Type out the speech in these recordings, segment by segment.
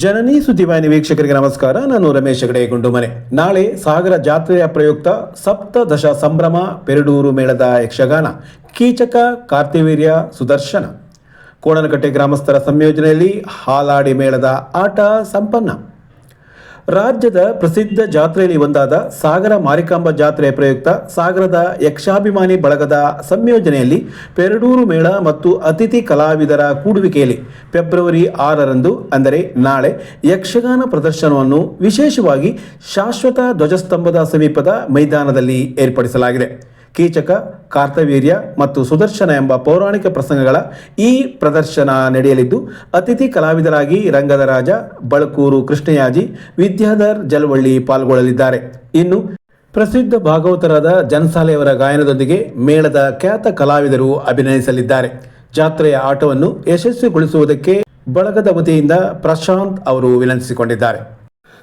ಜನನಿ ಸುದ್ದಿವಾಹಿನಿ ವೀಕ್ಷಕರಿಗೆ ನಮಸ್ಕಾರ. ನಾನು ರಮೇಶ್ ಹೆಗಡೆ ಗುಂಡುಮನೆ. ನಾಳೆ ಸಾಗರ ಜಾತ್ರೆಯ ಪ್ರಯುಕ್ತ ಸಪ್ತದಶ ಸಂಭ್ರಮ ಪೆರಡೂರು ಮೇಳದ ಯಕ್ಷಗಾನ ಕೀಚಕ ಕಾರ್ತಿವೀರ್ಯ ಸುದರ್ಶನ ಕೋಣನಕಟ್ಟೆ ಗ್ರಾಮಸ್ಥರ ಸಂಯೋಜನೆಯಲ್ಲಿ ಹಾಲಾಡಿ ಮೇಳದ ಆಟ ಸಂಪನ್ನ. ರಾಜ್ಯದ ಪ್ರಸಿದ್ಧ ಜಾತ್ರೆಯಲ್ಲಿ ಒಂದಾದ ಸಾಗರ ಮಾರಿಕಾಂಬಾ ಜಾತ್ರೆಯ ಪ್ರಯುಕ್ತ ಸಾಗರದ ಯಕ್ಷಾಭಿಮಾನಿ ಬಳಗದ ಸಂಯೋಜನೆಯಲ್ಲಿ ಪೆರಡೂರು ಮೇಳ ಮತ್ತು ಅತಿಥಿ ಕಲಾವಿದರ ಕೂಡುವಿಕೆಯಲ್ಲಿ ಫೆಬ್ರವರಿ 6ರಂದು ಅಂದರೆ ನಾಳೆ ಯಕ್ಷಗಾನ ಪ್ರದರ್ಶನವನ್ನು ವಿಶೇಷವಾಗಿ ಶಾಶ್ವತ ಧ್ವಜಸ್ತಂಭದ ಸಮೀಪದ ಮೈದಾನದಲ್ಲಿ ಏರ್ಪಡಿಸಲಾಗಿದೆ. ಕೀಚಕ ಕಾರ್ತವೀರ್ಯ ಮತ್ತು ಸುದರ್ಶನ ಎಂಬ ಪೌರಾಣಿಕ ಪ್ರಸಂಗಗಳ ಈ ಪ್ರದರ್ಶನ ನಡೆಯಲಿದ್ದು, ಅತಿಥಿ ಕಲಾವಿದರಾಗಿ ರಂಗದ ರಾಜ ಬಳಕೂರು ಕೃಷ್ಣಯಾಜಿ, ವಿದ್ಯಾಧರ್ ಜಲವಳ್ಳಿ ಪಾಲ್ಗೊಳ್ಳಲಿದ್ದಾರೆ. ಇನ್ನು ಪ್ರಸಿದ್ಧ ಭಾಗವತರಾದ ಜನಸಾಲೆಯವರ ಗಾಯನದೊಂದಿಗೆ ಮೇಳದ ಖ್ಯಾತ ಕಲಾವಿದರು ಅಭಿನಯಿಸಲಿದ್ದಾರೆ. ಜಾತ್ರೆಯ ಆಟವನ್ನು ಯಶಸ್ವಿಗೊಳಿಸುವುದಕ್ಕೆ ಬಳಗದ ವತಿಯಿಂದ ಪ್ರಶಾಂತ್ ಅವರು ವಿನಂತಿಸಿಕೊಂಡಿದ್ದಾರೆ.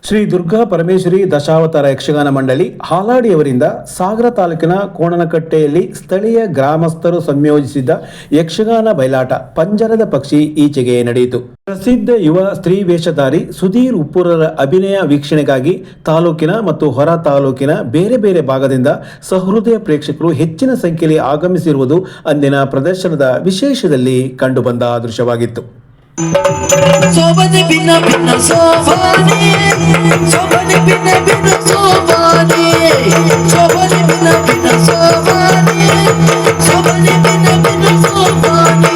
ಶ್ರೀ ದುರ್ಗಾ ಪರಮೇಶ್ವರಿ ದಶಾವತಾರ ಯಕ್ಷಗಾನ ಮಂಡಳಿ ಹಾಲಾಡಿಯವರಿಂದ ಸಾಗರ ತಾಲೂಕಿನ ಕೋಣನಕಟ್ಟೆಯಲ್ಲಿ ಸ್ಥಳೀಯ ಗ್ರಾಮಸ್ಥರು ಸಂಯೋಜಿಸಿದ್ದ ಯಕ್ಷಗಾನ ಬಯಲಾಟ ಪಂಜರದ ಪಕ್ಷಿ ಈಚೆಗೆ ನಡೆಯಿತು. ಪ್ರಸಿದ್ಧ ಯುವ ಸ್ತ್ರೀ ವೇಷಧಾರಿ ಸುಧೀರ್ ಉಪ್ಪೂರರ ಅಭಿನಯ ವೀಕ್ಷಣೆಗಾಗಿ ತಾಲೂಕಿನ ಮತ್ತು ಹೊರ ತಾಲೂಕಿನ ಬೇರೆ ಬೇರೆ ಭಾಗದಿಂದ ಸಹೃದಯ ಪ್ರೇಕ್ಷಕರು ಹೆಚ್ಚಿನ ಸಂಖ್ಯೆಯಲ್ಲಿ ಆಗಮಿಸಿರುವುದು ಅಂದಿನ ಪ್ರದರ್ಶನದ ವಿಶೇಷದಲ್ಲಿ ಕಂಡುಬಂದ ದೃಶ್ಯವಾಗಿತ್ತು. ಸೋಬನೆ ಭಿನ್ನ ಭಿನ್ನ ಸೋಬನೆ ಸೋಬನೆ ಭಿನ್ನ ಭಿನ್ನ ಸೋಬನೆ ಸೋಬನೆ ಭಿನ್ನ ಭಿನ್ನ ಸೋಬನೆ ಸೋಬನೆ ಭಿನ್ನ ಭಿನ್ನ ಸೋಬನೆ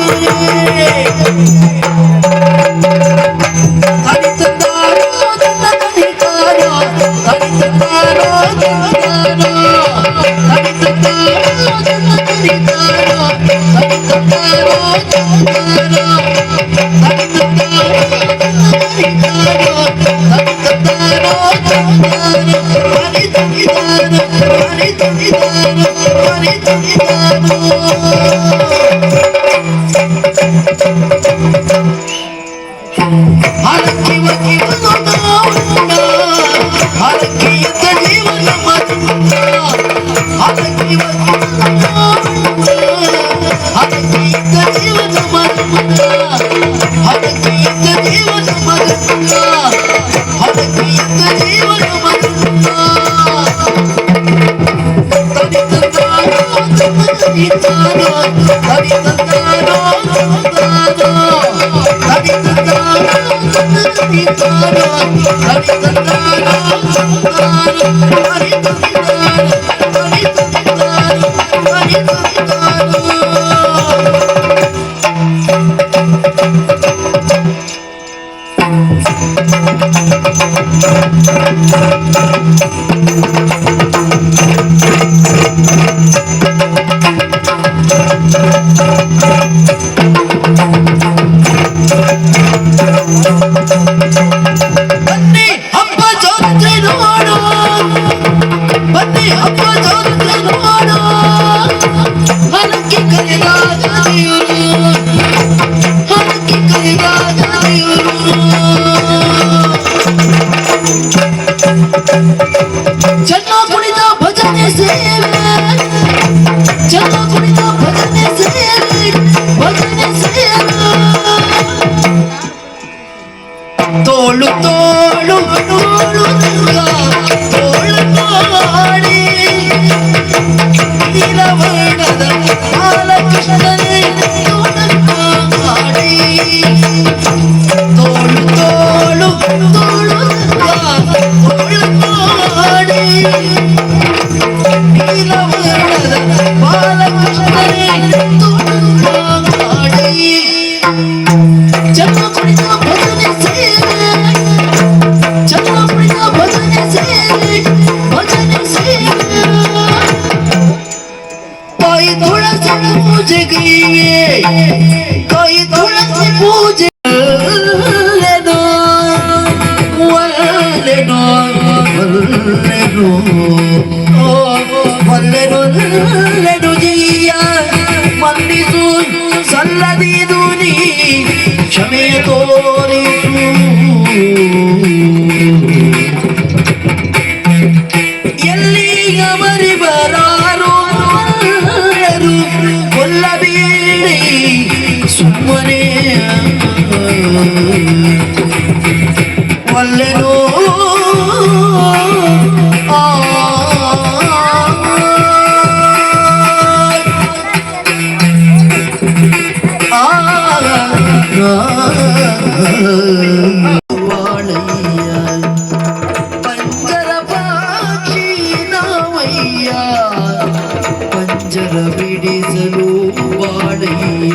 ಹರಿತಂದಾರೋ ನನ್ನ ಹರಿತಾರೋ ಹರಿತಂದಾರೋ ಹರಿತಂದಾರೋ ಹರಿತಂದಾರೋ ನನ್ನ ಹರಿತಾರೋ ಹರಿತಂದಾರೋ ಹರಿತಂದಾರೋ ತೋಳು ತೋಳು ತೋಳು ತೋಳು ಮಾಡಿ ನೀಲವರ್ಣದ ಬಾಲಕೃಷ್ಣನೇ ಮಾಡಿ ತೋಳು ತೋಳು ತೋಳು ತೋಳು ಮಾಡಿ ನೀಲವರ್ಣದ ಬಾಲಕೃಷ್ಣನೇ ಮಾಡಿ ಜನ್ಮ ಕುಣಿತ ಭಜನೆ कोई तुलसी पूजे कोई तुलसी पूजे लेनो वल्लेनो वल्लेनो ओ वल्लेनो लेनो जिया मंदिसु सल्लदीदुनी क्षमे तोरिसु ಎಲ್ಲಿಗ ಮರಿ ಬರಾರು ಕೊಲ್ಲಬೇಡಿ ಸುಮ್ಮನೆ ಬಾಳಯ್ಯ ಪಂಜರ ಪಾಕ್ಷಿ ನಾವಯ್ಯ ಪಂಜರ ಬಿಡಿಸಲು ಬಾಳಯ್ಯ